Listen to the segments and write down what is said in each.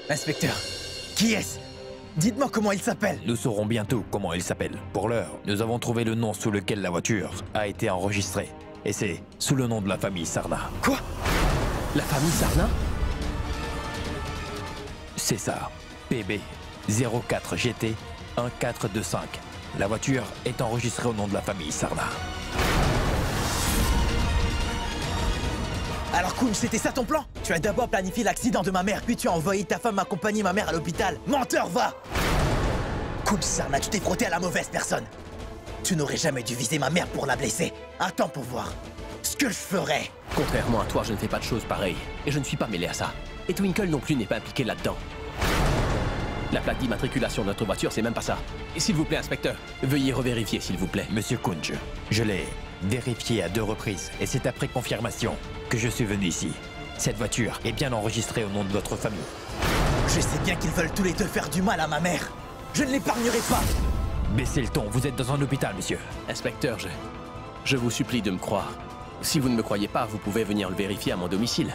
Inspecteur, qui est-ce? Dites-moi comment il s'appelle. Nous saurons bientôt comment il s'appelle. Pour l'heure, nous avons trouvé le nom sous lequel la voiture a été enregistrée. Et c'est sous le nom de la famille Sarna. Quoi? La famille Sarna? C'est ça. PB 04 GT 1425. La voiture est enregistrée au nom de la famille Sarna. Alors Kunj, c'était ça ton plan? Tu as d'abord planifié l'accident de ma mère, puis tu as envoyé ta femme accompagner ma mère à l'hôpital. Menteur, va! Kunj Sarna, tu t'es frotté à la mauvaise personne. Tu n'aurais jamais dû viser ma mère pour la blesser. Attends pour voir ce que je ferais. Contrairement à toi, je ne fais pas de choses pareilles. Et je ne suis pas mêlé à ça. Et Twinkle non plus n'est pas impliqué là-dedans. La plaque d'immatriculation de notre voiture, c'est même pas ça. Et s'il vous plaît, inspecteur, veuillez revérifier, s'il vous plaît. Monsieur Kunj, je l'ai vérifié à 2 reprises. Et c'est après confirmation que je suis venu ici. Cette voiture est bien enregistrée au nom de votre famille. Je sais bien qu'ils veulent tous les deux faire du mal à ma mère. Je ne l'épargnerai pas. Baissez le ton, vous êtes dans un hôpital, monsieur. Inspecteur, je vous supplie de me croire. Si vous ne me croyez pas, vous pouvez venir le vérifier à mon domicile.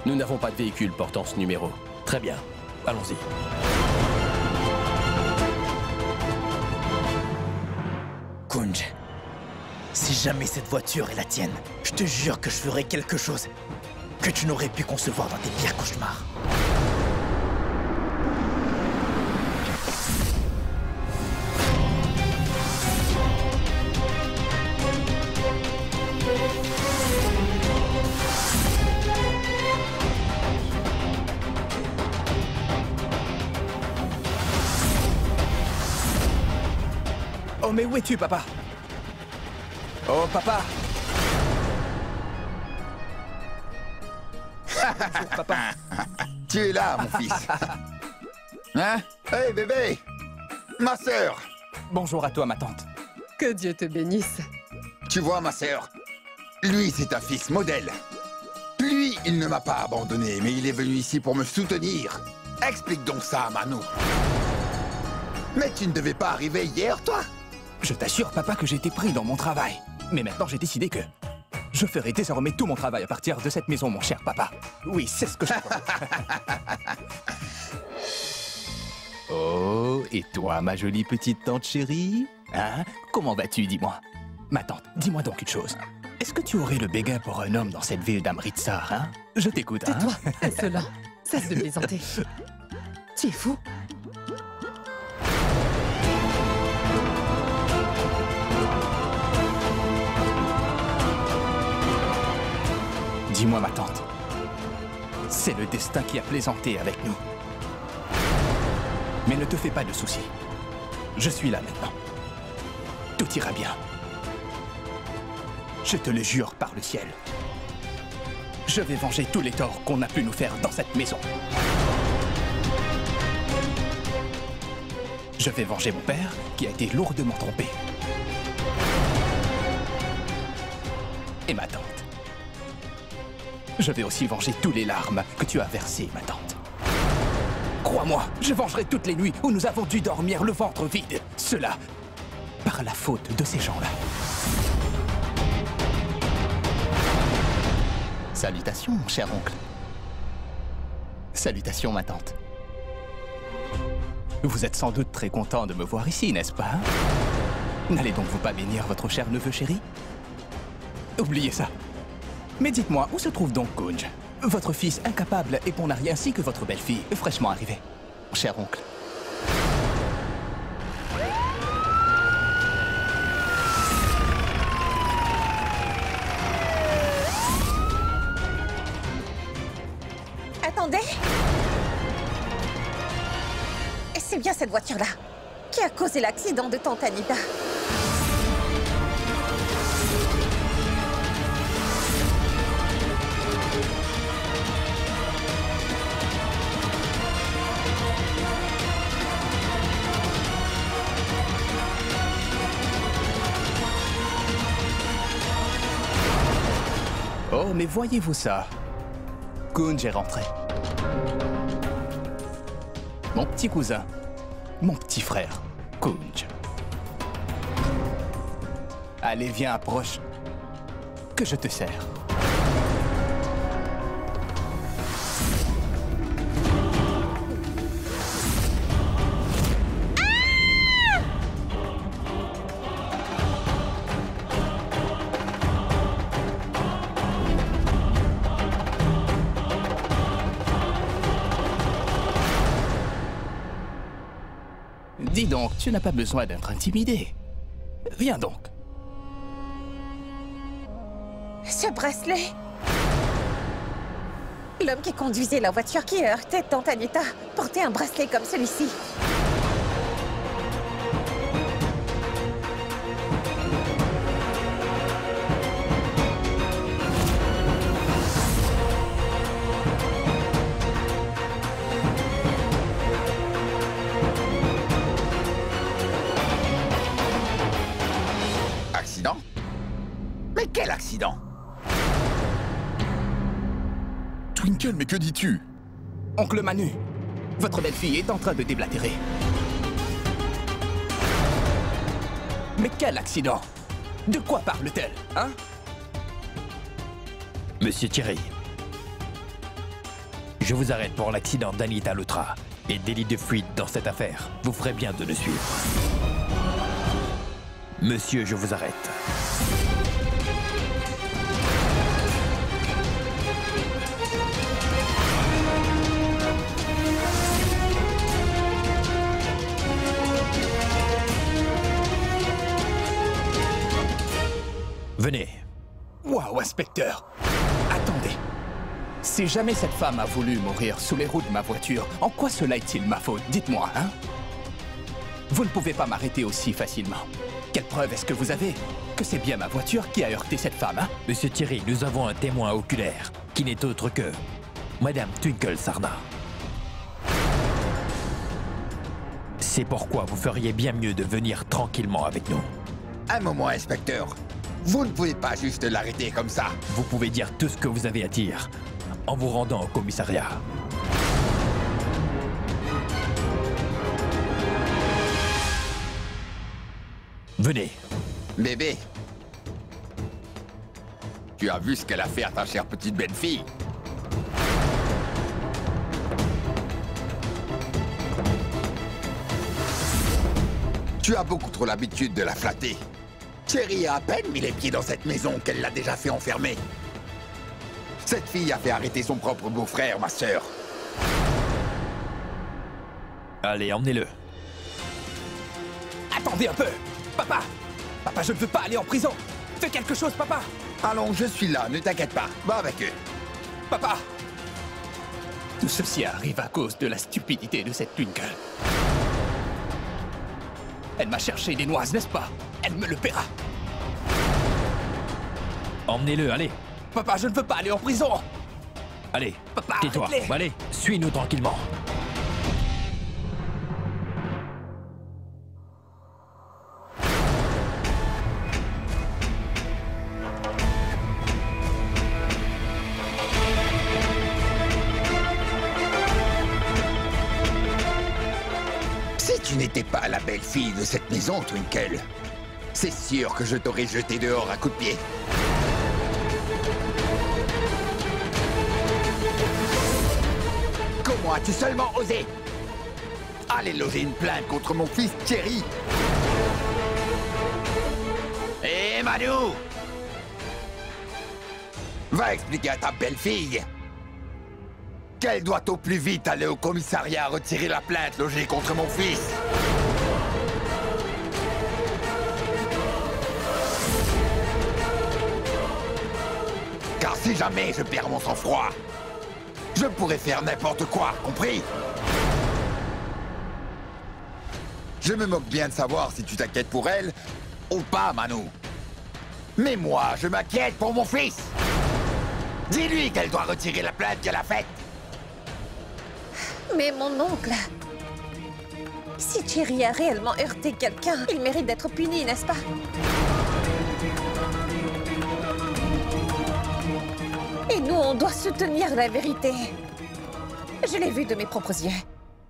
Nous n'avons pas de véhicule portant ce numéro. Très bien, allons-y. Kunj, si jamais cette voiture est la tienne, je te jure que je ferai quelque chose que tu n'aurais pu concevoir dans tes pires cauchemars. Oh, mais où es-tu, papa? Oh, papa! Bonjour, papa. Tu es là, mon fils. Hein? Hey, bébé! Ma sœur! Bonjour à toi, ma tante. Que Dieu te bénisse. Tu vois, ma sœur? Lui, c'est un fils modèle. Lui, il ne m'a pas abandonné, mais il est venu ici pour me soutenir. Explique donc ça à Mano. Mais tu ne devais pas arriver hier, toi? Je t'assure, papa, que j'étais pris dans mon travail. Mais maintenant, j'ai décidé que je ferai désormais tout mon travail à partir de cette maison, mon cher papa. Oui, c'est ce que je crois. Oh, et toi, ma jolie petite tante chérie? Hein? Comment vas-tu, dis-moi? Ma tante, dis-moi donc une chose. Est-ce que tu aurais le béguin pour un homme dans cette ville d'Amritsar, hein? Je t'écoute, hein? Tais-toi, cela. Cesse de plaisanter. Tu es fou? Dis-moi, ma tante, c'est le destin qui a plaisanté avec nous. Mais ne te fais pas de soucis. Je suis là maintenant. Tout ira bien. Je te le jure par le ciel. Je vais venger tous les torts qu'on a pu nous faire dans cette maison. Je vais venger mon père, qui a été lourdement trompé. Et ma tante. Je vais aussi venger tous les larmes que tu as versées, ma tante. Crois-moi, je vengerai toutes les nuits où nous avons dû dormir le ventre vide. Cela, par la faute de ces gens-là. Salutations, mon cher oncle. Salutations, ma tante. Vous êtes sans doute très content de me voir ici, n'est-ce pas? N'allez donc vous pas bénir votre cher neveu chéri? Oubliez ça. Mais dites-moi, où se trouve donc Kunj? Votre fils incapable et ponari ainsi que votre belle-fille, fraîchement arrivée. Mon cher oncle. Attendez! C'est bien cette voiture-là qui a causé l'accident de tante Anita. Oh, mais voyez-vous ça? Kunj est rentré. Mon petit cousin, mon petit frère, Kunj. Allez, viens, approche. que je te sers. Dis donc, tu n'as pas besoin d'être intimidé. Viens donc. Ce bracelet. L'homme qui conduisait la voiture qui a heurté Tante Anita portait un bracelet comme celui-ci. Accident? Mais quel accident? Twinkle, mais que dis-tu? Oncle Manu, votre belle-fille est en train de déblatérer. Mais quel accident? De quoi parle-t-elle, hein? Monsieur Thierry, je vous arrête pour l'accident d'Anita Lutra et délit de fuite dans cette affaire. Vous ferez bien de le suivre. Monsieur, je vous arrête. Venez. Waouh, inspecteur! Attendez. Si jamais cette femme a voulu mourir sous les roues de ma voiture, en quoi cela est-il ma faute? Dites-moi, hein? Vous ne pouvez pas m'arrêter aussi facilement. Quelle preuve est-ce que vous avez que c'est bien ma voiture qui a heurté cette femme, hein? Monsieur Thierry, nous avons un témoin oculaire, qui n'est autre que Madame Twinkle Sarna. C'est pourquoi vous feriez bien mieux de venir tranquillement avec nous. Un moment, inspecteur. Vous ne pouvez pas juste l'arrêter comme ça. Vous pouvez dire tout ce que vous avez à dire en vous rendant au commissariat. Venez. Bébé, tu as vu ce qu'elle a fait à ta chère petite belle-fille? Tu as beaucoup trop l'habitude de la flatter. Thierry a à peine mis les pieds dans cette maison qu'elle l'a déjà fait enfermer. Cette fille a fait arrêter son propre beau-frère, ma sœur. Allez, emmenez-le. Attendez un peu! Papa! Papa, je ne veux pas aller en prison! Fais quelque chose, papa! Allons, je suis là, ne t'inquiète pas. Va avec eux. Papa! Tout ceci arrive à cause de la stupidité de cette Twinkle. Elle m'a cherché des noises, n'est-ce pas? Elle me le paiera! Emmenez-le, allez. Papa, je ne veux pas aller en prison! Allez, Papa, tais-toi. arrête-les. Allez, suis-nous tranquillement. Si tu n'étais pas la belle-fille de cette maison, Twinkle, c'est sûr que je t'aurais jeté dehors à coups de pied. Comment as-tu seulement osé aller loger une plainte contre mon fils Thierry? Hé, Manu! Va expliquer à ta belle-fille qu'elle doit au plus vite aller au commissariat retirer la plainte logée contre mon fils. Car si jamais je perds mon sang-froid, je pourrais faire n'importe quoi, compris? Je me moque bien de savoir si tu t'inquiètes pour elle ou pas, Manu. Mais moi, je m'inquiète pour mon fils. Dis-lui qu'elle doit retirer la plainte qu'elle a faite. Mais mon oncle... Si Thierry a réellement heurté quelqu'un, il mérite d'être puni, n'est-ce pas? Et nous, on doit soutenir la vérité. Je l'ai vu de mes propres yeux.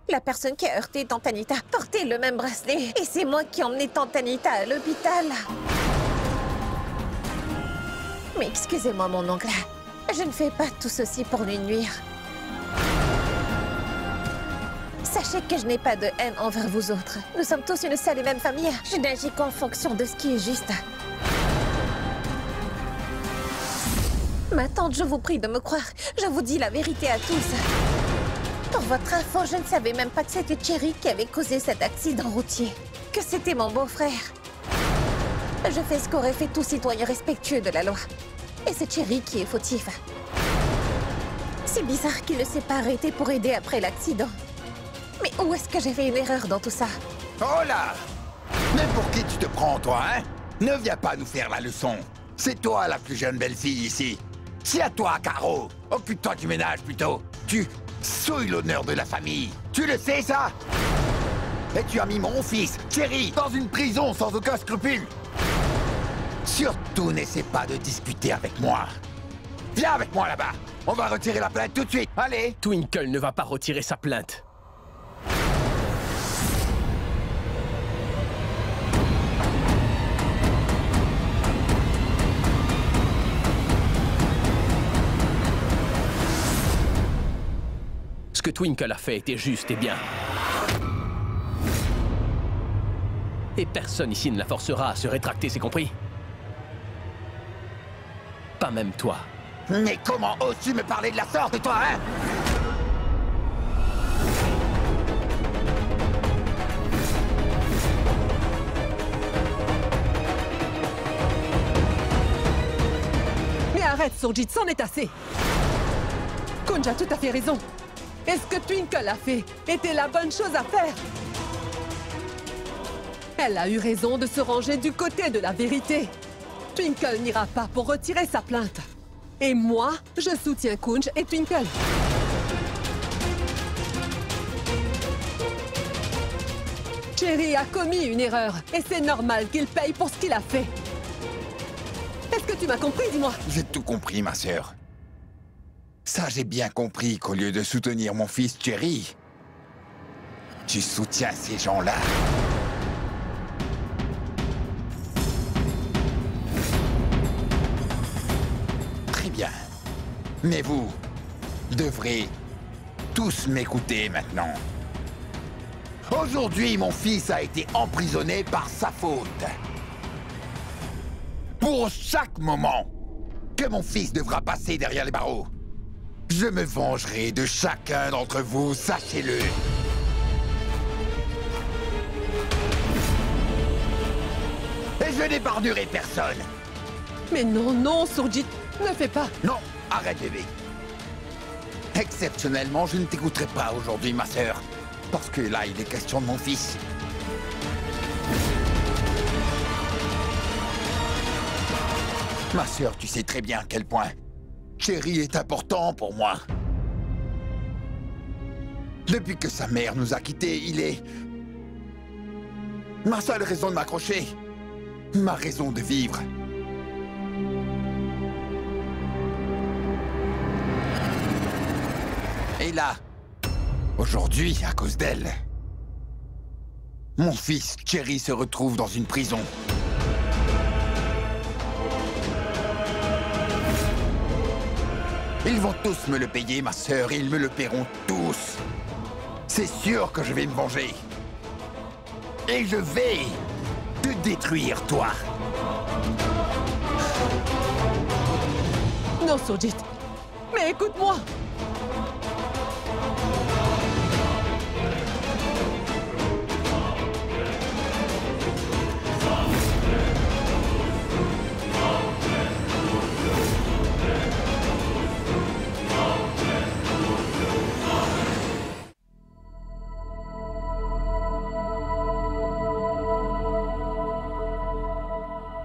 La personne qui a heurté Tante Anita portait le même bracelet. Et c'est moi qui ai emmené Tante Anita à l'hôpital. Mais excusez-moi, mon oncle. Je ne fais pas tout ceci pour lui nuire. Sachez que je n'ai pas de haine envers vous autres. Nous sommes tous une seule et même famille. Je n'agis qu'en fonction de ce qui est juste. Ma tante, je vous prie de me croire. Je vous dis la vérité à tous. Pour votre info, je ne savais même pas que c'était Cherry qui avait causé cet accident routier. Que c'était mon beau-frère. Je fais ce qu'aurait fait tout citoyen respectueux de la loi. Et c'est Cherry qui est fautif. C'est bizarre qu'il ne s'est pas arrêté pour aider après l'accident. Mais où est-ce que j'ai fait une erreur dans tout ça? Oh là! Mais pour qui tu te prends, toi, hein? Ne viens pas nous faire la leçon. C'est toi la plus jeune belle-fille ici. C'est à toi, Caro. Occupe-toi du ménage, plutôt. Tu souilles l'honneur de la famille. Tu le sais, ça? Et tu as mis mon fils, Cherry, dans une prison sans aucun scrupule. Surtout, n'essaie pas de discuter avec moi. Viens avec moi là-bas. On va retirer la plainte tout de suite. Allez. Twinkle ne va pas retirer sa plainte. Ce que Twinkle a fait était juste et bien. Et personne ici ne la forcera à se rétracter, c'est compris? Pas même toi. Mais comment oses-tu me parler de la sorte, toi, hein? Mais arrête, Surjit, c'en est assez. Kunj a tout à fait raison. Et ce que Twinkle a fait était la bonne chose à faire. Elle a eu raison de se ranger du côté de la vérité. Twinkle n'ira pas pour retirer sa plainte. Et moi, je soutiens Kunj et Twinkle. Cherry a commis une erreur, et c'est normal qu'il paye pour ce qu'il a fait. Est-ce que tu m'as compris, dis-moi? J'ai tout compris, ma sœur. Ça, j'ai bien compris qu'au lieu de soutenir mon fils Cherry, tu soutiens ces gens-là. Très bien. Mais vous devrez tous m'écouter maintenant. Aujourd'hui, mon fils a été emprisonné par sa faute. Pour chaque moment que mon fils devra passer derrière les barreaux, je me vengerai de chacun d'entre vous, sachez-le. Et je n'épargnerai personne. Mais non, non, Surjit, ne fais pas. Non, arrête, bébé. Exceptionnellement, je ne t'écouterai pas aujourd'hui, ma sœur. Parce que là, il est question de mon fils. Ma sœur, tu sais très bien à quel point Cherry est important pour moi. Depuis que sa mère nous a quittés, il est ma seule raison de m'accrocher. Ma raison de vivre. Et là, aujourd'hui, à cause d'elle, mon fils Cherry se retrouve dans une prison. Ils vont tous me le payer, ma sœur, ils me le paieront tous. C'est sûr que je vais me venger. Et je vais te détruire, toi. Non, Surjit. Mais écoute-moi.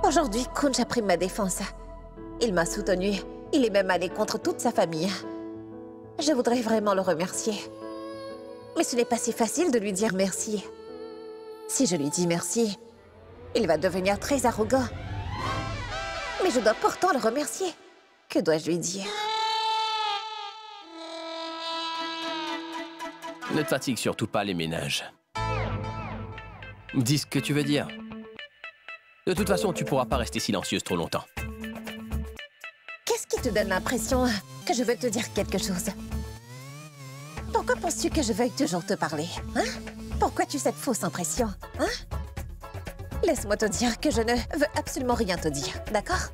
Aujourd'hui, Kunj a pris ma défense. Il m'a soutenue. Il est même allé contre toute sa famille. Je voudrais vraiment le remercier. Mais ce n'est pas si facile de lui dire merci. Si je lui dis merci, il va devenir très arrogant. Mais je dois pourtant le remercier. Que dois-je lui dire? Ne te fatigue surtout pas les ménages. Dis ce que tu veux dire. De toute façon, tu pourras pas rester silencieuse trop longtemps. Qu'est-ce qui te donne l'impression que je veux te dire quelque chose? Pourquoi penses-tu que je veuille toujours te parler, hein? Pourquoi tu as cette fausse impression, hein? Laisse-moi te dire que je ne veux absolument rien te dire, d'accord?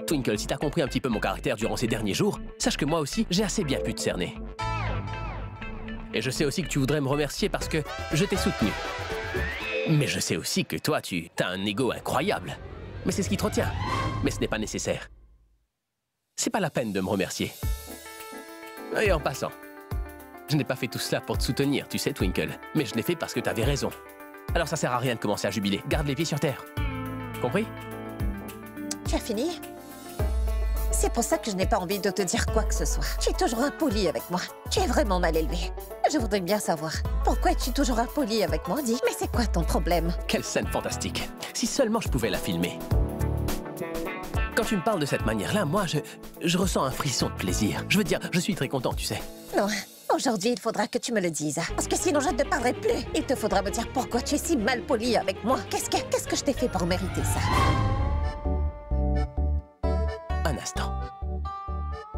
Twinkle, si t'as compris un petit peu mon caractère durant ces derniers jours, sache que moi aussi, j'ai assez bien pu te cerner. Et je sais aussi que tu voudrais me remercier parce que je t'ai soutenu. Mais je sais aussi que toi, tu as un ego incroyable. Mais c'est ce qui te retient. Mais ce n'est pas nécessaire. C'est pas la peine de me remercier. Et en passant, je n'ai pas fait tout cela pour te soutenir, tu sais, Twinkle. Mais je l'ai fait parce que tu avais raison. Alors ça sert à rien de commencer à jubiler. Garde les pieds sur terre. Compris? Tu as fini? C'est pour ça que je n'ai pas envie de te dire quoi que ce soit. Tu es toujours impoli avec moi. Tu es vraiment mal élevé. Je voudrais bien savoir. Pourquoi es-tu toujours impoli avec moi, dis? Mais c'est quoi ton problème? Quelle scène fantastique. Si seulement je pouvais la filmer. Quand tu me parles de cette manière-là, moi, je ressens un frisson de plaisir. Je veux dire, je suis très content, tu sais. Non, aujourd'hui, il faudra que tu me le dises. Parce que sinon, je ne te parlerai plus. Il te faudra me dire pourquoi tu es si mal poli avec moi. Qu'est-ce que je t'ai fait pour mériter ça? Un instant.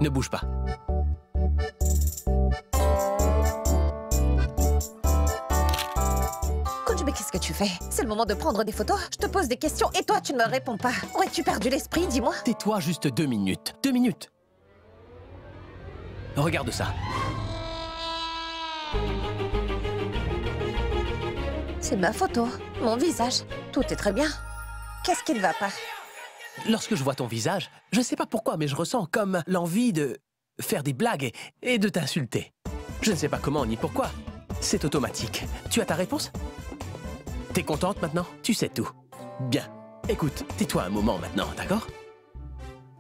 Ne bouge pas. Coach, mais qu'est-ce que tu fais? C'est le moment de prendre des photos. Je te pose des questions et toi, tu ne me réponds pas. Aurais-tu perdu l'esprit, dis-moi? Tais-toi juste 2 minutes. 2 minutes. Regarde ça. C'est ma photo, mon visage. Tout est très bien. Qu'est-ce qui ne va pas? Lorsque je vois ton visage, je sais pas pourquoi, mais je ressens comme l'envie de faire des blagues et de t'insulter. Je ne sais pas comment ni pourquoi. C'est automatique. Tu as ta réponse? T'es contente maintenant? Tu sais tout. Bien. Écoute, tais-toi un moment maintenant, d'accord?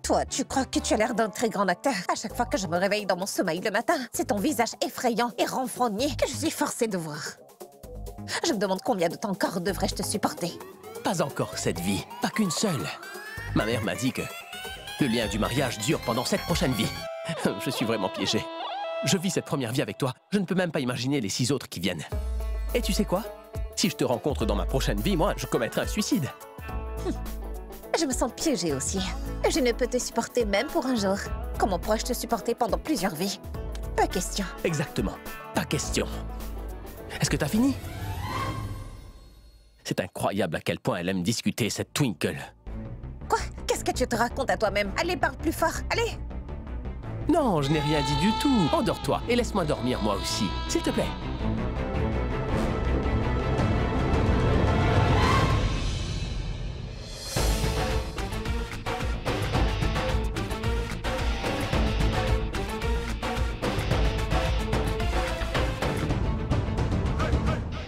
Toi, tu crois que tu as l'air d'un très grand acteur. À chaque fois que je me réveille dans mon sommeil le matin, c'est ton visage effrayant et renfrogné que je suis forcée de voir. Je me demande combien de temps encore devrais-je te supporter. Pas encore cette vie, pas qu'une seule. Ma mère m'a dit que le lien du mariage dure pendant 7 prochaines vies. Je suis vraiment piégé. Je vis cette première vie avec toi. Je ne peux même pas imaginer les 6 autres qui viennent. Et tu sais quoi? Si je te rencontre dans ma prochaine vie, moi, je commettrai un suicide. Je me sens piégée aussi. Je ne peux te supporter même pour un jour. Comment pourrais-je te supporter pendant plusieurs vies? Pas question. Exactement. Pas question. Est-ce que t'as fini? C'est incroyable à quel point elle aime discuter, cette Twinkle. Quoi? Qu'est-ce que tu te racontes à toi-même? Allez, parle plus fort, allez! Non, je n'ai rien dit du tout. Endors-toi et laisse-moi dormir moi aussi, s'il te plaît.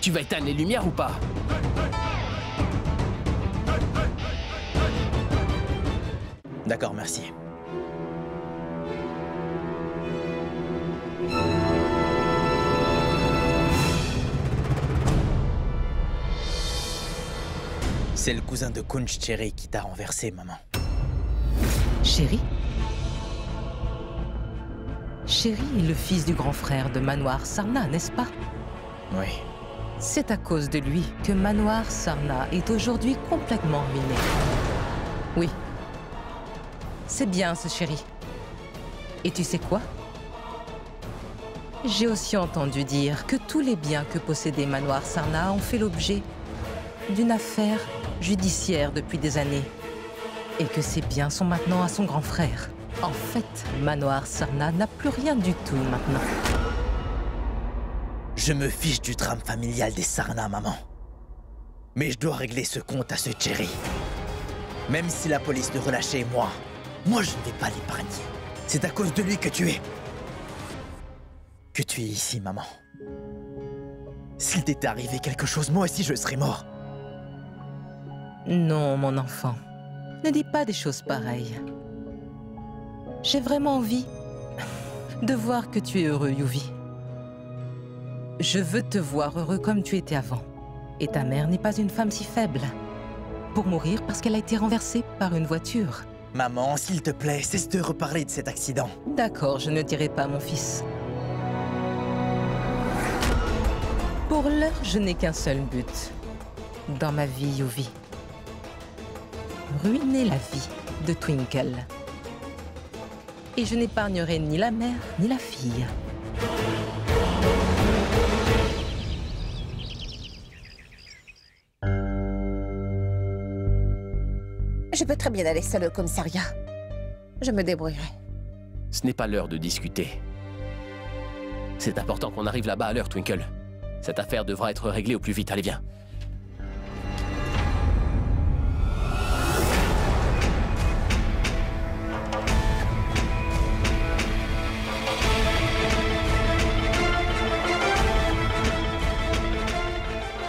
Tu vas éteindre les lumières ou pas? D'accord, merci. C'est le cousin de Kunj, Cherry, qui t'a renversé, maman. Chéri? Chéri est le fils du grand frère de Manoir Sarna, n'est-ce pas? Oui. C'est à cause de lui que Manoir Sarna est aujourd'hui complètement ruiné. Oui. C'est bien, ce chéri. Et tu sais quoi? J'ai aussi entendu dire que tous les biens que possédait Manoir Sarna ont fait l'objet d'une affaire judiciaire depuis des années. Et que ces biens sont maintenant à son grand frère. En fait, Manoir Sarna n'a plus rien du tout maintenant. Je me fiche du drame familial des Sarna, maman. Mais je dois régler ce compte à ce Cherry. Même si la police le relâchait, moi je ne vais pas l'épargner. C'est à cause de lui que tu es ici, maman. S'il t'était arrivé quelque chose, moi aussi je serais mort. Non, mon enfant. Ne dis pas des choses pareilles. J'ai vraiment envie de voir que tu es heureux, Yuvi. Je veux te voir heureux comme tu étais avant. Et ta mère n'est pas une femme si faible pour mourir parce qu'elle a été renversée par une voiture. Maman, s'il te plaît, cesse de reparler de cet accident. D'accord, je ne dirai pas, mon fils. Pour l'heure, je n'ai qu'un seul but dans ma vie, Yuvi. Ruiner la vie de Twinkle. Et je n'épargnerai ni la mère, ni la fille. Je peux très bien aller seule au commissariat. Je me débrouillerai. Ce n'est pas l'heure de discuter. C'est important qu'on arrive là-bas à l'heure, Twinkle. Cette affaire devra être réglée au plus vite. Allez, viens.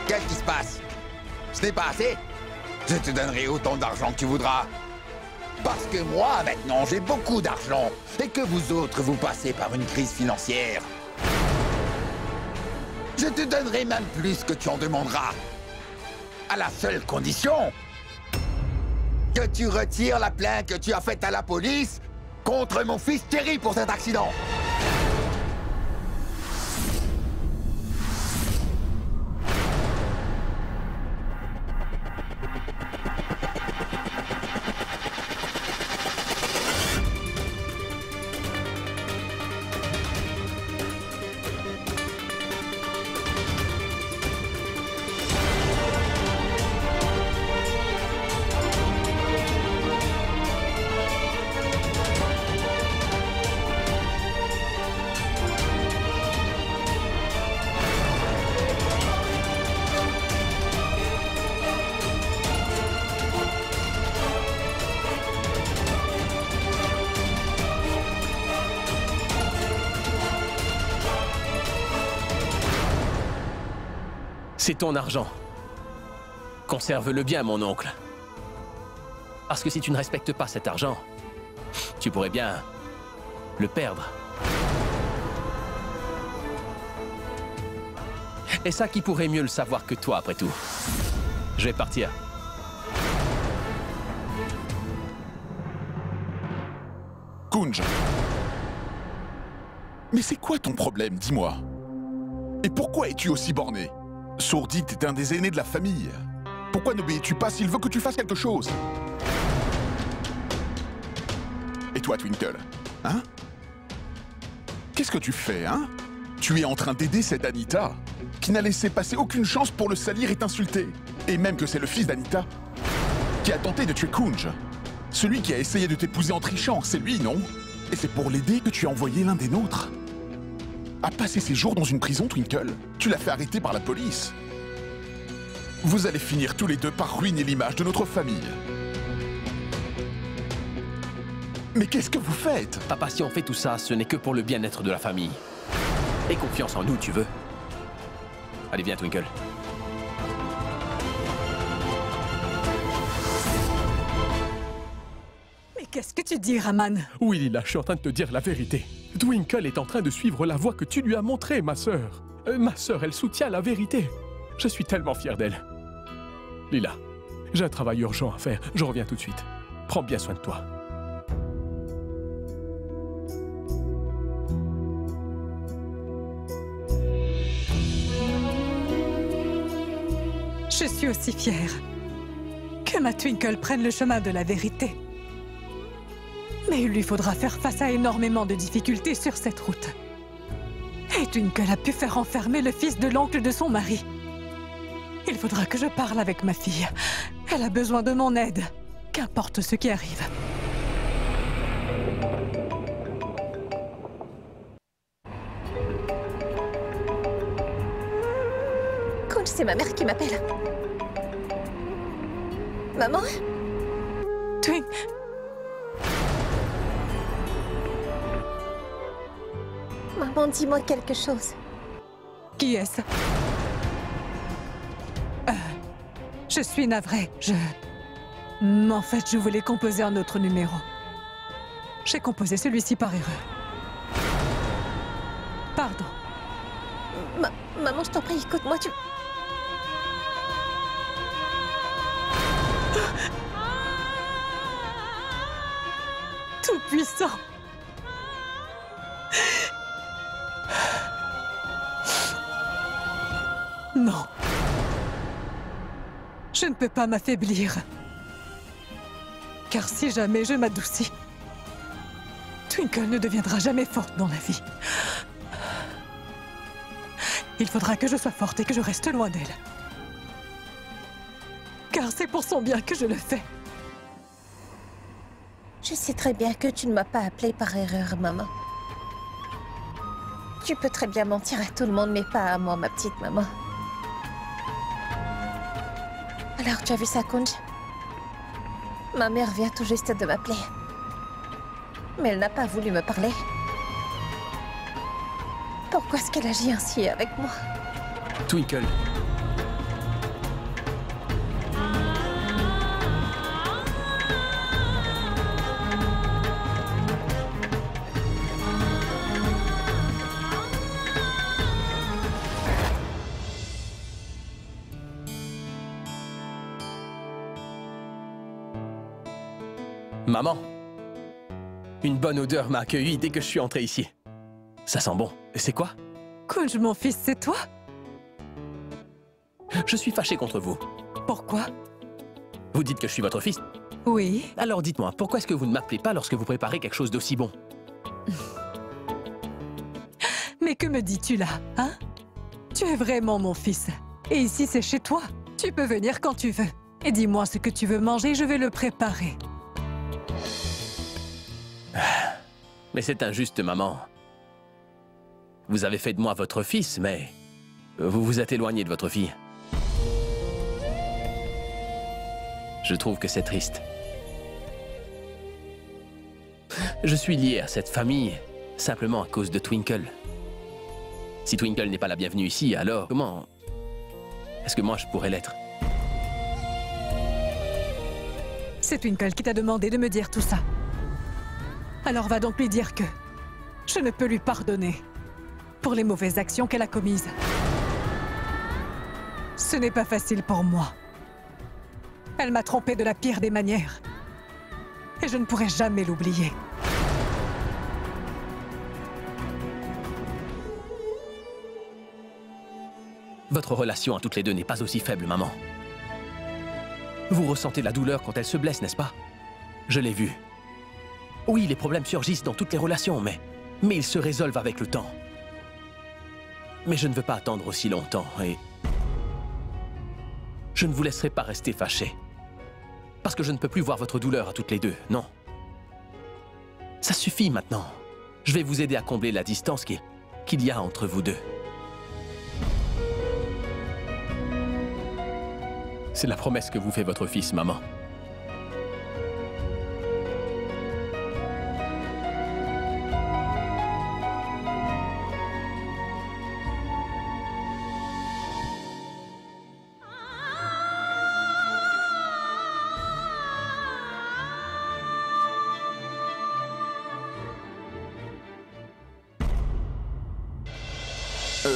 Qu'est-ce qui se passe? Ce n'est pas assez? Je te donnerai autant d'argent que tu voudras. Parce que moi, maintenant, j'ai beaucoup d'argent. Et que vous autres, vous passez par une crise financière. Je te donnerai même plus que tu en demanderas. À la seule condition que tu retires la plainte que tu as faite à la police contre mon fils Terry pour cet accident. C'est ton argent. Conserve-le bien, mon oncle. Parce que si tu ne respectes pas cet argent, tu pourrais bien le perdre. Et ça, qui pourrait mieux le savoir que toi, après tout? Je vais partir. Kunj. Mais c'est quoi ton problème, dis-moi? Et pourquoi es-tu aussi borné? Sourdit est un des aînés de la famille. Pourquoi n'obéis-tu pas s'il veut que tu fasses quelque chose? Et toi, Twinkle? Hein? Qu'est-ce que tu fais, hein? Tu es en train d'aider cette Anita, qui n'a laissé passer aucune chance pour le salir et t'insulter. Et même que c'est le fils d'Anita, qui a tenté de tuer Kunj. Celui qui a essayé de t'épouser en trichant, c'est lui, non? Et c'est pour l'aider que tu as envoyé l'un des nôtres. À passer ses jours dans une prison, Twinkle. Tu l'as fait arrêter par la police. Vous allez finir tous les deux par ruiner l'image de notre famille. Mais qu'est-ce que vous faites? Papa, si on fait tout ça, ce n'est que pour le bien-être de la famille. Aie confiance en nous, tu veux? Allez, viens, Twinkle. Mais qu'est-ce que tu dis, Raman? Oui, Lila, je suis en train de te dire la vérité. Twinkle est en train de suivre la voie que tu lui as montrée, ma sœur. Ma sœur, elle soutient la vérité. Je suis tellement fier d'elle. Lila, j'ai un travail urgent à faire. Je reviens tout de suite. Prends bien soin de toi. Je suis aussi fière que ma Twinkle prenne le chemin de la vérité. Mais il lui faudra faire face à énormément de difficultés sur cette route. Et Twinkle a pu faire enfermer le fils de l'oncle de son mari. Il faudra que je parle avec ma fille. Elle a besoin de mon aide, qu'importe ce qui arrive. Kunj, c'est ma mère qui m'appelle. Maman? Twink... Maman, dis-moi quelque chose. Qui est-ce? Je suis navrée, En fait, je voulais composer un autre numéro. J'ai composé celui-ci par erreur. Pardon. Maman, je t'en prie, écoute-moi, tu... Tout-puissant. Non. Je ne peux pas m'affaiblir. Car si jamais je m'adoucis, Twinkle ne deviendra jamais forte dans la vie. Il faudra que je sois forte et que je reste loin d'elle. Car c'est pour son bien que je le fais. Je sais très bien que tu ne m'as pas appelée par erreur, maman. Tu peux très bien mentir à tout le monde, mais pas à moi, ma petite maman. Alors, tu as vu ça, Kunj? Ma mère vient tout juste de m'appeler. Mais elle n'a pas voulu me parler. Pourquoi est-ce qu'elle agit ainsi avec moi? Twinkle. Maman, une bonne odeur m'a accueilli dès que je suis entré ici. Ça sent bon. Et c'est quoi? Kunj, mon fils, c'est toi? Je suis fâché contre vous. Pourquoi? Vous dites que je suis votre fils? Oui. Alors dites-moi, pourquoi est-ce que vous ne m'appelez pas lorsque vous préparez quelque chose d'aussi bon? Mais que me dis-tu là, hein? Tu es vraiment mon fils. Et ici, c'est chez toi. Tu peux venir quand tu veux. Et dis-moi ce que tu veux manger, je vais le préparer. Mais c'est injuste, maman. Vous avez fait de moi votre fils, mais vous vous êtes éloigné de votre fille. Je trouve que c'est triste. Je suis lié à cette famille simplement à cause de Twinkle. Si Twinkle n'est pas la bienvenue ici, alors comment est-ce que moi je pourrais l'être? C'est Twinkle qui t'a demandé de me dire tout ça. Alors va donc lui dire que je ne peux lui pardonner pour les mauvaises actions qu'elle a commises. Ce n'est pas facile pour moi. Elle m'a trompé de la pire des manières. Et je ne pourrai jamais l'oublier. Votre relation à toutes les deux n'est pas aussi faible, maman. Vous ressentez la douleur quand elle se blesse, n'est-ce pas? Je l'ai vu. Oui, les problèmes surgissent dans toutes les relations, mais ils se résolvent avec le temps. Mais je ne veux pas attendre aussi longtemps et je ne vous laisserai pas rester fâchés. Parce que je ne peux plus voir votre douleur à toutes les deux, non. Ça suffit maintenant. Je vais vous aider à combler la distance qu'il y a entre vous deux. C'est la promesse que vous fait votre fils, maman.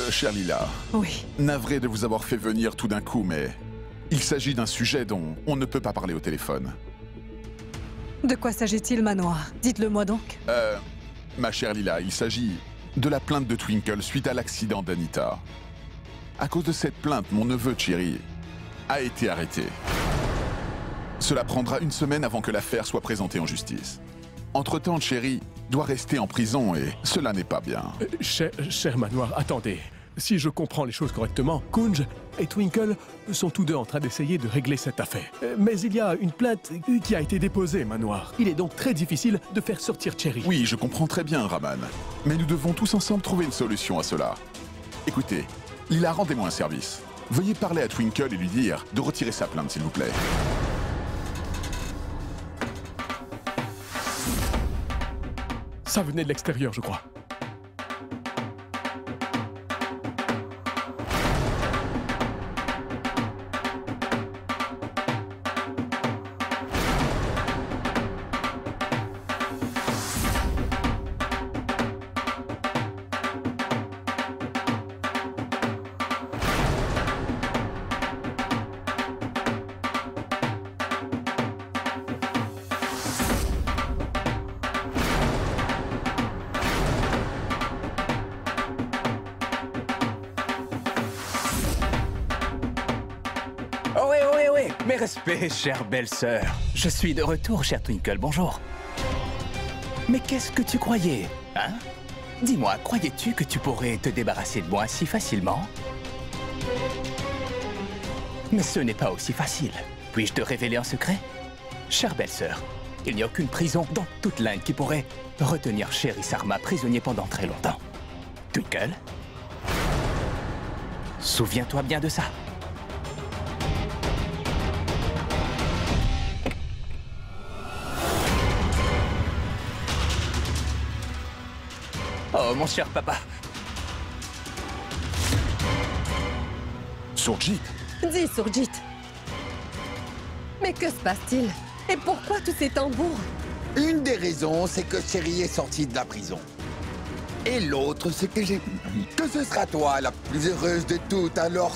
Chère Lila. Oui. Navré de vous avoir fait venir tout d'un coup, mais il s'agit d'un sujet dont on ne peut pas parler au téléphone. De quoi s'agit-il, Manoir? Dites-le-moi donc. Ma chère Lila, il s'agit de la plainte de Twinkle suite à l'accident d'Anita. À cause de cette plainte, mon neveu Cherry a été arrêté. Cela prendra une semaine avant que l'affaire soit présentée en justice. Entre-temps, Cherry doit rester en prison et cela n'est pas bien. Cher Manoir, attendez. Si je comprends les choses correctement, Kunj et Twinkle sont tous deux en train d'essayer de régler cette affaire. Mais il y a une plainte qui a été déposée, Manoir. Il est donc très difficile de faire sortir Cherry. Oui, je comprends très bien, Raman. Mais nous devons tous ensemble trouver une solution à cela. Écoutez, Lila, rendez-moi un service. Veuillez parler à Twinkle et lui dire de retirer sa plainte, s'il vous plaît. Ça venait de l'extérieur, je crois. Mes respects, chère belle-sœur. Je suis de retour, chère Twinkle, bonjour. Mais qu'est-ce que tu croyais, hein? Dis-moi, croyais-tu que tu pourrais te débarrasser de moi si facilement? Mais ce n'est pas aussi facile. Puis-je te révéler un secret? Chère belle-sœur, il n'y a aucune prison dans toute l'Inde qui pourrait retenir Chéri Sarma prisonnier pendant très longtemps. Twinkle? Souviens-toi bien de ça. Oh, mon cher papa. Surjit, Dis, Surjit. Mais que se passe-t-il? Et pourquoi tous ces tambours? Une des raisons, c'est que Chéri est sortie de la prison. Et l'autre, c'est que que ce sera toi la plus heureuse de toutes, alors...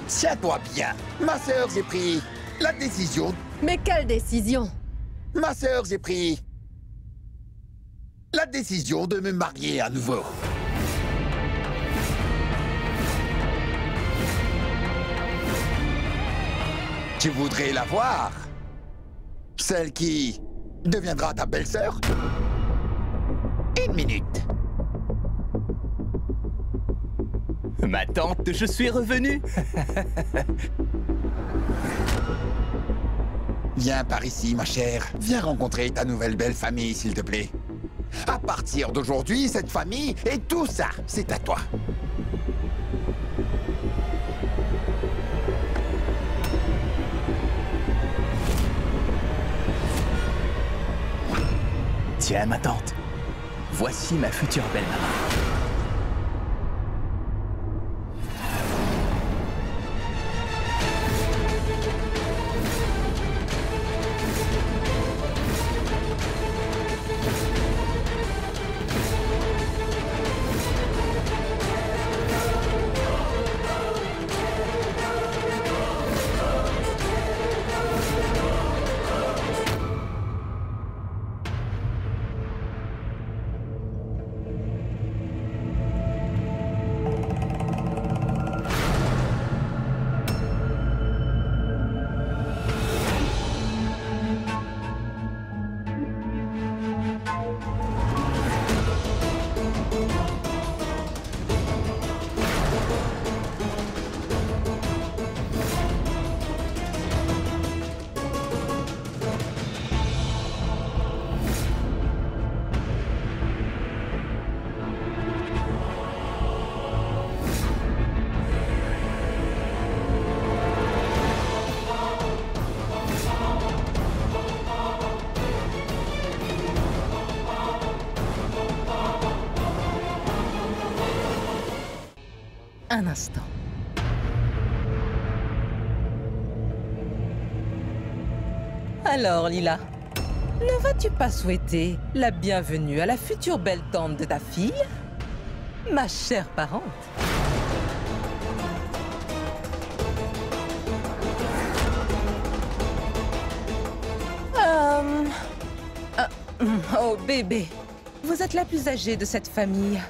Tiens-toi bien. Ma sœur, j'ai pris la décision... Mais quelle décision? Ma sœur, j'ai pris... la décision de me marier à nouveau. Tu voudrais la voir? Celle qui deviendra ta belle-sœur? Une minute. Ma tante, je suis revenu. Viens par ici, ma chère. Viens rencontrer ta nouvelle belle famille, s'il te plaît. À partir d'aujourd'hui, cette famille et tout ça, c'est à toi. Tiens, ma tante. Voici ma future belle-maman. Un instant. Alors, Lila, ne vas-tu pas souhaiter la bienvenue à la future belle tante de ta fille, ma chère parente? Oh, bébé, vous êtes la plus âgée de cette famille.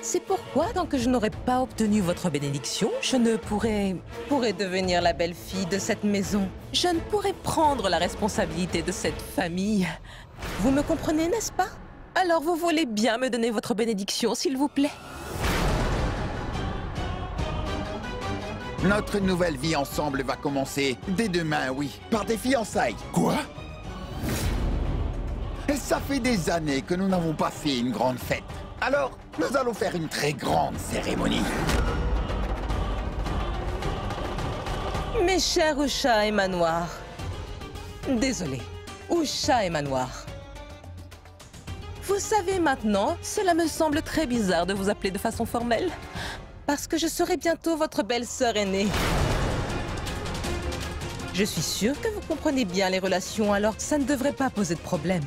C'est pourquoi, tant que je n'aurai pas obtenu votre bénédiction, je ne pourrai devenir la belle-fille de cette maison. Je ne pourrai prendre la responsabilité de cette famille. Vous me comprenez, n'est-ce pas? Alors vous voulez bien me donner votre bénédiction, s'il vous plaît? Notre nouvelle vie ensemble va commencer dès demain, oui, par des fiançailles. quoi? Et ça fait des années que nous n'avons pas fait une grande fête. Alors, nous allons faire une très grande cérémonie. Mes chers Usha et Manoir. Désolé, Usha et Manoir. Vous savez maintenant, cela me semble très bizarre de vous appeler de façon formelle. Parce que je serai bientôt votre belle-sœur aînée. Je suis sûre que vous comprenez bien les relations, alors ça ne devrait pas poser de problème.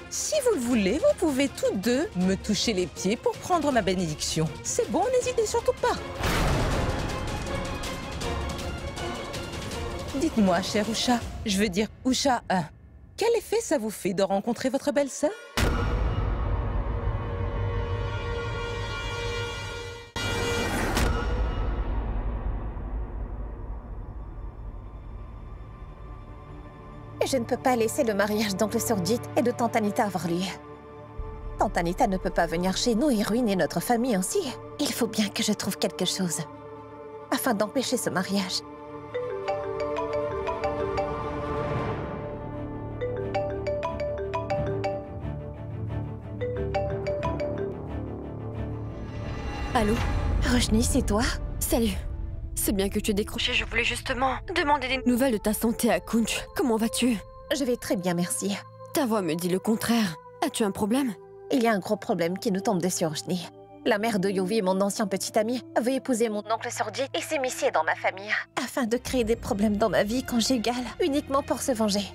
Si vous le voulez, vous pouvez tous deux me toucher les pieds pour prendre ma bénédiction. C'est bon, n'hésitez surtout pas. Dites-moi, cher Usha, je veux dire Usha 1, quel effet ça vous fait de rencontrer votre belle-sœur? Je ne peux pas laisser le mariage d'oncle Surjit et de tante Anita avoir lieu. Tante Anita ne peut pas venir chez nous et ruiner notre famille ainsi. Il faut bien que je trouve quelque chose afin d'empêcher ce mariage. Allô? Roshni, c'est toi? Salut. C'est bien que tu aies décroché, je voulais justement demander des nouvelles de ta santé à Kunj. Comment vas-tu? Je vais très bien, merci. Ta voix me dit le contraire. As-tu un problème? Il y a un gros problème qui nous tombe dessus, Roshni. La mère de Yuvi, mon ancien petit ami, veut épouser mon oncle Surjit et s'immiscer dans ma famille, afin de créer des problèmes dans ma vie conjugale, uniquement pour se venger.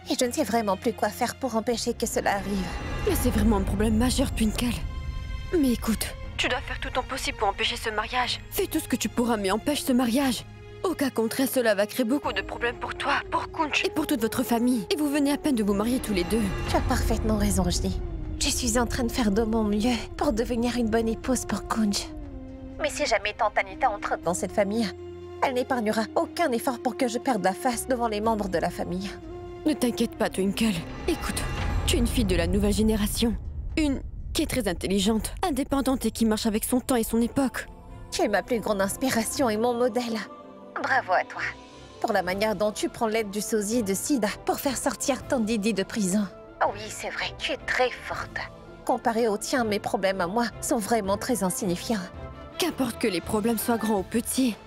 Et je ne sais vraiment plus quoi faire pour empêcher que cela arrive. Mais c'est vraiment un problème majeur, Twinkle. Mais écoute, tu dois faire tout ton possible pour empêcher ce mariage. Fais tout ce que tu pourras, mais empêche ce mariage. Au cas contraire, cela va créer beaucoup de problèmes pour toi, pour Kunj et pour toute votre famille. Et vous venez à peine de vous marier tous les deux. Tu as parfaitement raison, Roshni. Je suis en train de faire de mon mieux pour devenir une bonne épouse pour Kunj. Mais si jamais Tante Anita entre dans cette famille, elle n'épargnera aucun effort pour que je perde la face devant les membres de la famille. Ne t'inquiète pas, Twinkle. Écoute, tu es une fille de la nouvelle génération. Une qui est très intelligente, indépendante et qui marche avec son temps et son époque. Tu es ma plus grande inspiration et mon modèle. Bravo à toi. Pour la manière dont tu prends l'aide du sosie de Sida pour faire sortir Tante Didi de prison. Oh oui, c'est vrai, tu es très forte. Comparé aux tiens, mes problèmes à moi sont vraiment très insignifiants. Qu'importe que les problèmes soient grands ou petits,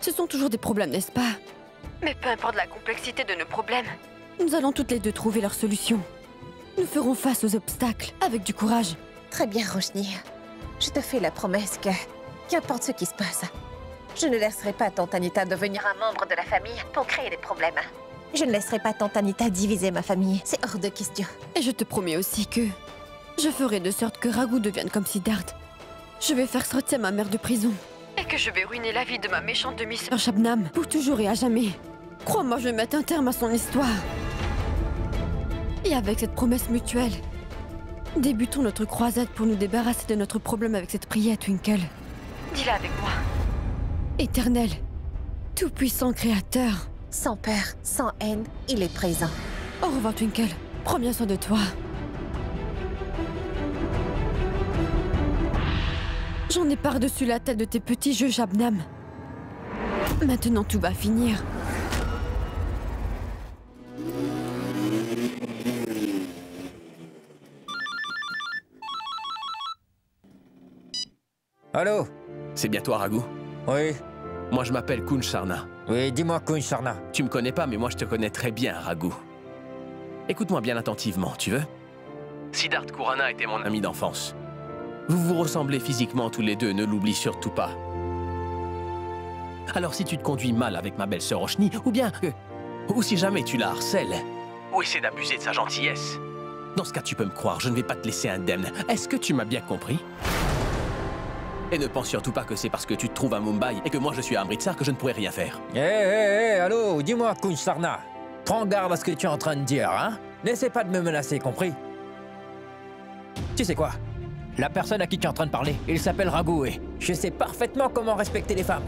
ce sont toujours des problèmes, n'est-ce pas? Mais peu importe la complexité de nos problèmes, nous allons toutes les deux trouver leur solution. Nous ferons face aux obstacles avec du courage. Très bien, Roshni. Je te fais la promesse que, qu'importe ce qui se passe, je ne laisserai pas Tante Anita devenir un membre de la famille pour créer des problèmes. Je ne laisserai pas Tante Anita diviser ma famille. C'est hors de question. Et je te promets aussi que je ferai de sorte que Raghu devienne comme Siddharth. Je vais faire sortir ma mère de prison. Et que je vais ruiner la vie de ma méchante demi-sœur Shabnam pour toujours et à jamais. Crois-moi, je vais mettre un terme à son histoire. Et avec cette promesse mutuelle, débutons notre croisade pour nous débarrasser de notre problème avec cette prière, Twinkle. Dis-la avec moi. Éternel, tout-puissant créateur. Sans peur, sans haine, il est présent. Au revoir, Twinkle. Prends bien soin de toi. J'en ai par-dessus la tête de tes petits jeux, Shabnam. Maintenant, tout va finir. Allô? C'est bien toi, Raghu? Oui. Moi, je m'appelle Kunj Sarna. Oui, dis-moi, Kunj Sarna. Tu me connais pas, mais moi, je te connais très bien, Raghu. Écoute-moi bien attentivement, tu veux? Siddharth Khurana était mon ami d'enfance. Vous vous ressemblez physiquement tous les deux, ne l'oublie surtout pas. Alors si tu te conduis mal avec ma belle-sœur Roshni, ou si jamais tu la harcèles, ou essaies d'abuser de sa gentillesse, dans ce cas, tu peux me croire, je ne vais pas te laisser indemne. Est-ce que tu m'as bien compris? Et ne pense surtout pas que c'est parce que tu te trouves à Mumbai et que moi je suis à Amritsar que je ne pourrais rien faire. Allô, dis-moi, Kunj Sarna. Prends garde à ce que tu es en train de dire, hein? N'essaie pas de me menacer, compris? Tu sais quoi? La personne à qui tu es en train de parler, il s'appelle Raghu et je sais parfaitement comment respecter les femmes.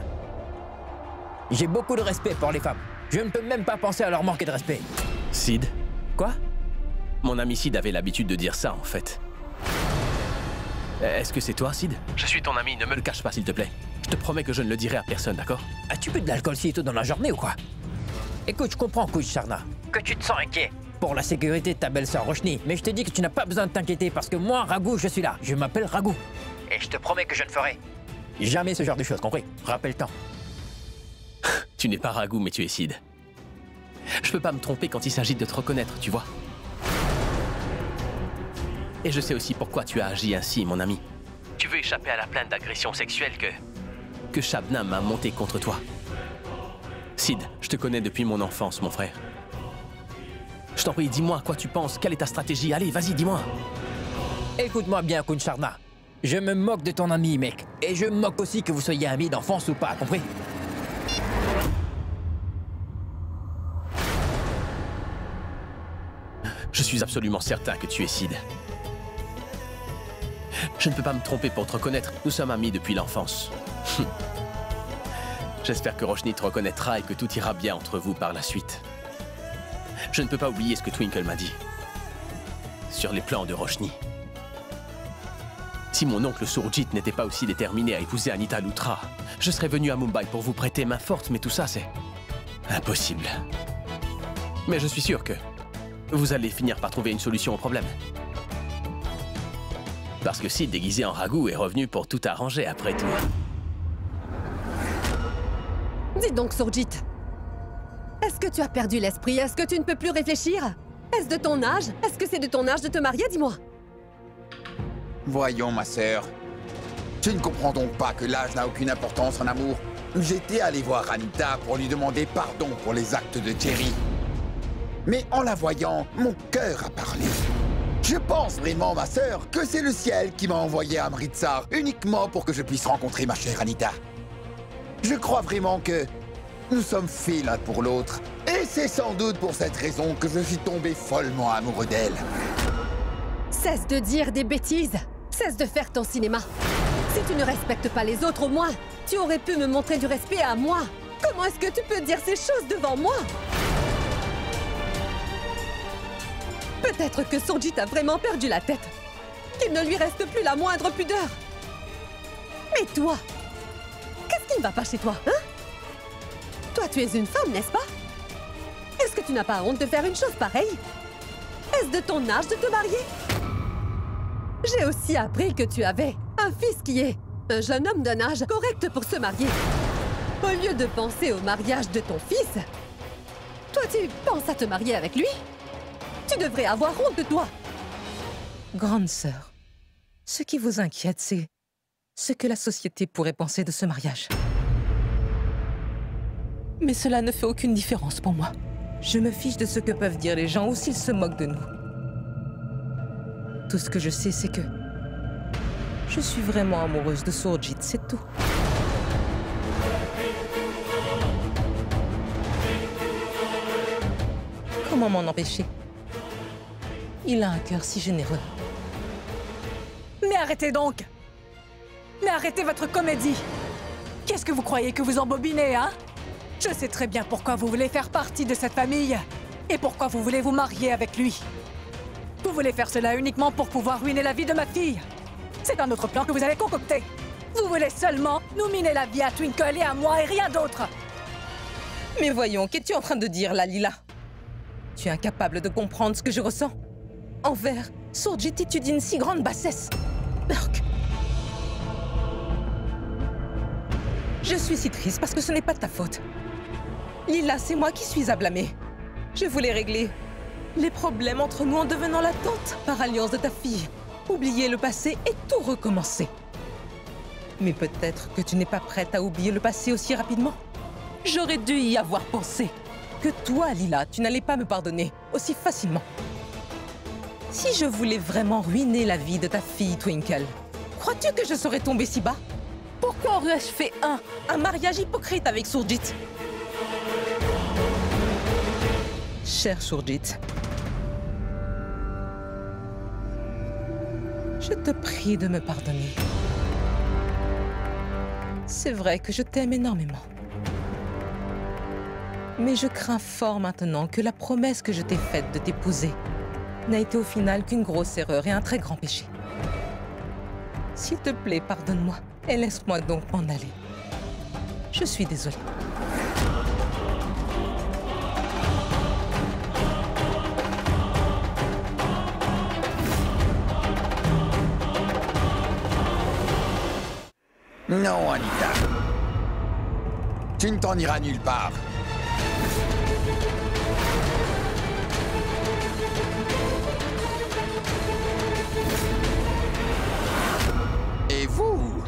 J'ai beaucoup de respect pour les femmes. Je ne peux même pas penser à leur manquer de respect. Sid? Quoi? Mon ami Sid avait l'habitude de dire ça, en fait. Est-ce que c'est toi, Sid? Je suis ton ami, ne me le cache pas, s'il te plaît. Je te promets que je ne le dirai à personne, d'accord? As-tu bu de l'alcool si tôt dans la journée ou quoi? Écoute, je comprends, Kunj Sarna, que tu te sens inquiet pour la sécurité de ta belle-sœur Roshni, mais je te dis que tu n'as pas besoin de t'inquiéter parce que moi, Raghu, je suis là. Je m'appelle Raghu. Et je te promets que je ne ferai jamais ce genre de choses, compris? Rappelle-t'en. Tu n'es pas Raghu, mais tu es Sid. Je peux pas me tromper quand il s'agit de te reconnaître, tu vois. Et je sais aussi pourquoi tu as agi ainsi, mon ami. Tu veux échapper à la plainte d'agression sexuelle que Shabnam a montée contre toi. Sid, je te connais depuis mon enfance, mon frère. Je t'en prie, dis-moi à quoi tu penses, quelle est ta stratégie? Allez, vas-y, dis-moi. Écoute-moi bien, Kunj Sarna. Je me moque de ton ami, mec. Et je me moque aussi que vous soyez amis d'enfance ou pas, compris? Je suis absolument certain que tu es Sid. Je ne peux pas me tromper pour te reconnaître. Nous sommes amis depuis l'enfance. J'espère que Roshni te reconnaîtra et que tout ira bien entre vous par la suite. Je ne peux pas oublier ce que Twinkle m'a dit. Sur les plans de Roshni. Si mon oncle Surjit n'était pas aussi déterminé à épouser Anita Lutra, je serais venu à Mumbai pour vous prêter main forte, mais tout ça, c'est impossible. Mais je suis sûr que vous allez finir par trouver une solution au problème. Parce que Sid, déguisé en Raghu, est revenu pour tout arranger après tout. Dis donc, Surjit. Est-ce que tu as perdu l'esprit? Est-ce que tu ne peux plus réfléchir? Est-ce de ton âge? Est-ce que c'est de ton âge de te marier? Dis-moi. Voyons, ma sœur. Tu ne comprends donc pas que l'âge n'a aucune importance en amour? J'étais allé voir Anita pour lui demander pardon pour les actes de Cherry. Mais en la voyant, mon cœur a parlé. Je pense vraiment, ma sœur, que c'est le ciel qui m'a envoyé à Amritsar uniquement pour que je puisse rencontrer ma chère Anita. Je crois vraiment que nous sommes faits l'un pour l'autre. Et c'est sans doute pour cette raison que je suis tombé follement amoureux d'elle. Cesse de dire des bêtises. Cesse de faire ton cinéma. Si tu ne respectes pas les autres, au moins, tu aurais pu me montrer du respect à moi. Comment est-ce que tu peux dire ces choses devant moi? Peut-être que Surjit a vraiment perdu la tête. Qu'il ne lui reste plus la moindre pudeur. Mais toi, qu'est-ce qui ne va pas chez toi, hein? Toi, tu es une femme, n'est-ce pas? Est-ce que tu n'as pas honte de faire une chose pareille? Est-ce de ton âge de te marier? J'ai aussi appris que tu avais un fils qui est un jeune homme d'un âge correct pour se marier. Au lieu de penser au mariage de ton fils, toi, tu penses à te marier avec lui? Tu devrais avoir honte de toi. Grande sœur, ce qui vous inquiète, c'est ce que la société pourrait penser de ce mariage. Mais cela ne fait aucune différence pour moi. Je me fiche de ce que peuvent dire les gens ou s'ils se moquent de nous. Tout ce que je sais, c'est que je suis vraiment amoureuse de Surjit, c'est tout. Comment m'en empêcher? Il a un cœur si généreux. Mais arrêtez donc! Mais arrêtez votre comédie! Qu'est-ce que vous croyez que vous embobinez, hein? Je sais très bien pourquoi vous voulez faire partie de cette famille et pourquoi vous voulez vous marier avec lui. Vous voulez faire cela uniquement pour pouvoir ruiner la vie de ma fille. C'est un autre plan que vous avez concocté. Vous voulez seulement nous miner la vie à Twinkle et à moi et rien d'autre. Mais voyons, qu'es-tu en train de dire là, Lila? Tu es incapable de comprendre ce que je ressens. Envers Surjit, tu dis une si grande bassesse. Burk. Je suis si triste parce que ce n'est pas de ta faute. Lila, c'est moi qui suis à blâmer. Je voulais régler les problèmes entre nous en devenant la tante par alliance de ta fille. Oublier le passé et tout recommencer. Mais peut-être que tu n'es pas prête à oublier le passé aussi rapidement. J'aurais dû y avoir pensé. Que toi, Lila, tu n'allais pas me pardonner aussi facilement. Si je voulais vraiment ruiner la vie de ta fille, Twinkle, crois-tu que je serais tombée si bas? Pourquoi aurais-je fait un mariage hypocrite avec Surjit? Cher Surjit, je te prie de me pardonner. C'est vrai que je t'aime énormément. Mais je crains fort maintenant que la promesse que je t'ai faite de t'épouser n'a été au final qu'une grosse erreur et un très grand péché. S'il te plaît, pardonne-moi et laisse-moi donc m'en aller. Je suis désolée. Non, Anita. Tu ne t'en iras nulle part. Et vous?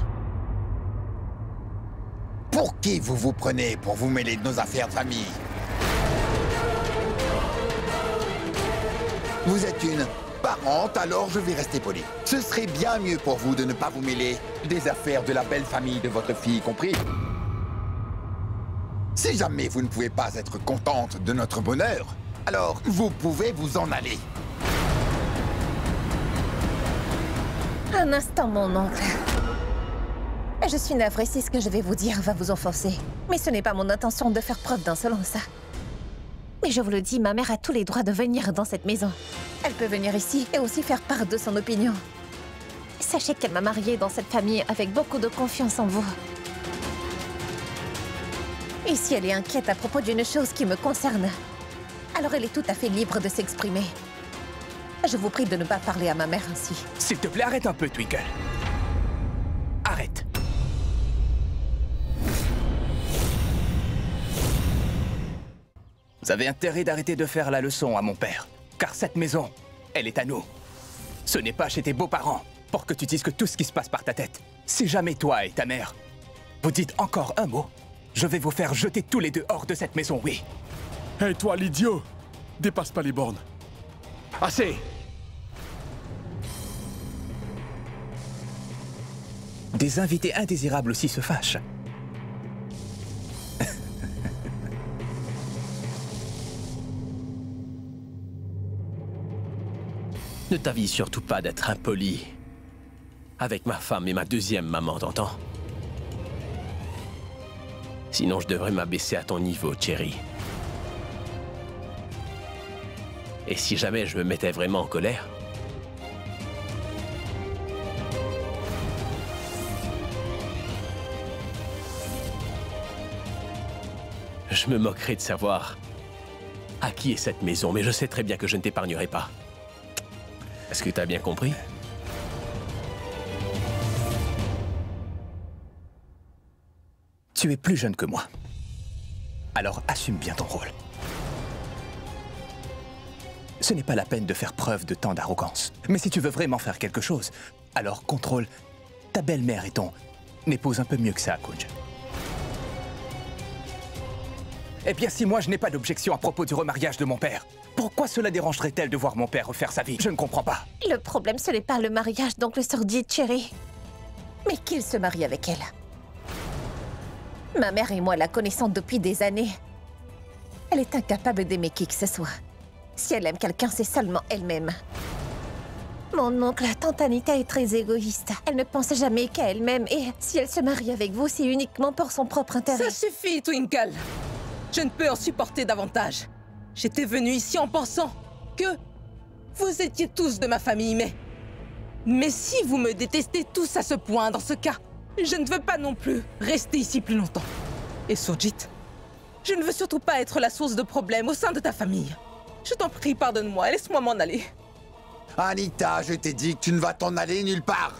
Pour qui vous vous prenez pour vous mêler de nos affaires de famille? Vous êtes une parente, alors je vais rester poli. Ce serait bien mieux pour vous de ne pas vous mêler des affaires de la belle famille de votre fille, compris? Si jamais vous ne pouvez pas être contente de notre bonheur, alors vous pouvez vous en aller. Un instant, mon oncle. Je suis navrée si ce que je vais vous dire va vous offenser. Mais ce n'est pas mon intention de faire preuve d'insolence. Mais je vous le dis, ma mère a tous les droits de venir dans cette maison. Elle peut venir ici et aussi faire part de son opinion. Sachez qu'elle m'a mariée dans cette famille avec beaucoup de confiance en vous. Et si elle est inquiète à propos d'une chose qui me concerne, alors elle est tout à fait libre de s'exprimer. Je vous prie de ne pas parler à ma mère ainsi. S'il te plaît, arrête un peu, Twinkle. Arrête. Vous avez intérêt d'arrêter de faire la leçon à mon père, car cette maison, elle est à nous. Ce n'est pas chez tes beaux-parents, pour que tu dises que tout ce qui se passe par ta tête. Si jamais toi et ta mère, vous dites encore un mot, je vais vous faire jeter tous les deux hors de cette maison, oui. Hé, toi, l'idiot! Dépasse pas les bornes. Assez! Des invités indésirables aussi se fâchent. Ne t'avise surtout pas d'être impoli avec ma femme et ma deuxième maman, t'entends? Sinon, je devrais m'abaisser à ton niveau, Cherry. Et si jamais je me mettais vraiment en colère, je me moquerais de savoir à qui est cette maison, mais je sais très bien que je ne t'épargnerai pas. Est-ce que tu as bien compris? Tu es plus jeune que moi. Alors assume bien ton rôle. Ce n'est pas la peine de faire preuve de tant d'arrogance. Mais si tu veux vraiment faire quelque chose, alors contrôle ta belle-mère et ton épouse un peu mieux que ça, Kunj. Eh bien, si moi je n'ai pas d'objection à propos du remariage de mon père, pourquoi cela dérangerait-elle de voir mon père refaire sa vie? Je ne comprends pas. Le problème, ce n'est pas le mariage d'oncle sordide, Cherry, mais qu'il se marie avec elle. Ma mère et moi la connaissons depuis des années. Elle est incapable d'aimer qui que ce soit. Si elle aime quelqu'un, c'est seulement elle-même. Mon oncle, tante Anita est très égoïste. Elle ne pense jamais qu'à elle-même et si elle se marie avec vous, c'est uniquement pour son propre intérêt. Ça suffit, Twinkle. Je ne peux en supporter davantage. J'étais venue ici en pensant que vous étiez tous de ma famille, mais si vous me détestez tous à ce point, dans ce cas, je ne veux pas non plus rester ici plus longtemps. Et Surjit, je ne veux surtout pas être la source de problèmes au sein de ta famille. Je t'en prie, pardonne-moi, laisse-moi m'en aller. Anita, je t'ai dit que tu ne vas t'en aller nulle part.